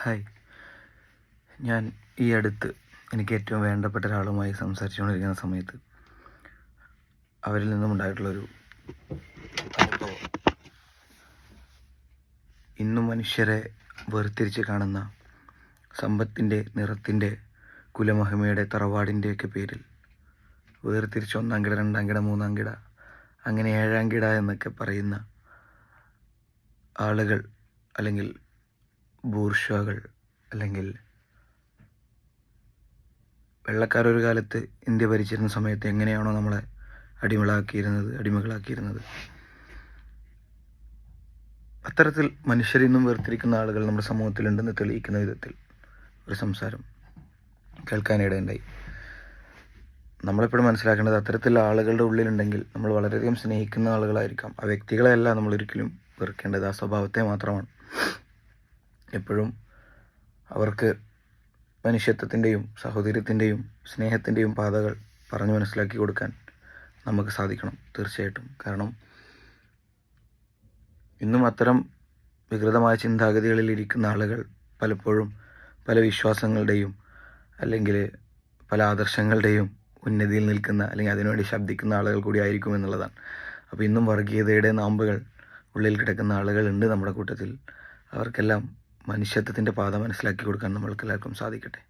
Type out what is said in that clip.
Hi, ഞാൻ ഈ അടുത്ത് എനിക്ക് ഏറ്റവും വേണ്ടപ്പെട്ട ഒരാളുമായി സംസാരിച്ചുകൊണ്ടിരിക്കുന്ന സമയത്ത് അവരിൽ നിന്നും ഉണ്ടായിട്ടുള്ളൊരു അനുഭവം, ഇന്നും മനുഷ്യരെ വേർതിരിച്ച് കാണുന്ന സമ്പത്തിൻ്റെ, നിറത്തിൻ്റെ, കുലമഹിമയുടെ, തറവാടിൻ്റെയൊക്കെ പേരിൽ വേർതിരിച്ച് 1-ാം കിട, 2-ാം കിട, 3-ാം കിട, അങ്ങനെ 7-ാം കിട എന്നൊക്കെ പറയുന്ന ആളുകൾ, അല്ലെങ്കിൽ ബൂർഷ്വാകൾ, അല്ലെങ്കിൽ വെള്ളക്കാരൊരു കാലത്ത് ഇന്ത്യ ഭരിച്ചിരുന്ന സമയത്ത് എങ്ങനെയാണോ നമ്മളെ അടിമകളാക്കിയിരുന്നത്, അത്തരത്തിൽ മനുഷ്യരിന്നും വേർതിരിക്കുന്ന ആളുകൾ നമ്മുടെ സമൂഹത്തിലുണ്ടെന്ന് തെളിയിക്കുന്ന വിധത്തിൽ ഒരു സംസാരം കേൾക്കാനിടയുണ്ടായി. നമ്മളെപ്പോഴും മനസ്സിലാക്കേണ്ടത്, അത്തരത്തിലുള്ള ആളുകളുടെ ഉള്ളിലുണ്ടെങ്കിൽ നമ്മൾ വളരെയധികം സ്നേഹിക്കുന്ന ആളുകളായിരിക്കാം. ആ വ്യക്തികളെയല്ല നമ്മൾ ഒരിക്കലും വെറുക്കേണ്ടത്, ആ സ്വഭാവത്തെ മാത്രമാണ്. എപ്പോഴും അവർക്ക് മനുഷ്യത്വത്തിൻ്റെയും സഹോദര്യത്തിൻ്റെയും സ്നേഹത്തിൻ്റെയും പാതകൾ പറഞ്ഞു മനസ്സിലാക്കി കൊടുക്കാൻ നമുക്ക് സാധിക്കണം, തീർച്ചയായിട്ടും. കാരണം ഇന്നും അത്തരം വികൃതമായ ചിന്താഗതികളിൽ ഇരിക്കുന്ന ആളുകൾ പലപ്പോഴും പല വിശ്വാസങ്ങളുടെയും അല്ലെങ്കിൽ പല ആദർശങ്ങളുടെയും ഉന്നതിയിൽ നിൽക്കുന്ന, അല്ലെങ്കിൽ അതിനുവേണ്ടി ശബ്ദിക്കുന്ന ആളുകൾ കൂടി ആയിരിക്കും എന്നുള്ളതാണ്. അപ്പോൾ ഇന്നും വർഗീയതയുടെ നാമ്പുകൾ ഉള്ളിൽ കിടക്കുന്ന ആളുകളുണ്ട് നമ്മുടെ കൂട്ടത്തിൽ. അവർക്കെല്ലാം മനുഷ്യത്വത്തിൻ്റെ പാത മനസ്സിലാക്കി കൊടുക്കാൻ നമ്മൾക്കെല്ലാവർക്കും സാധിക്കട്ടെ.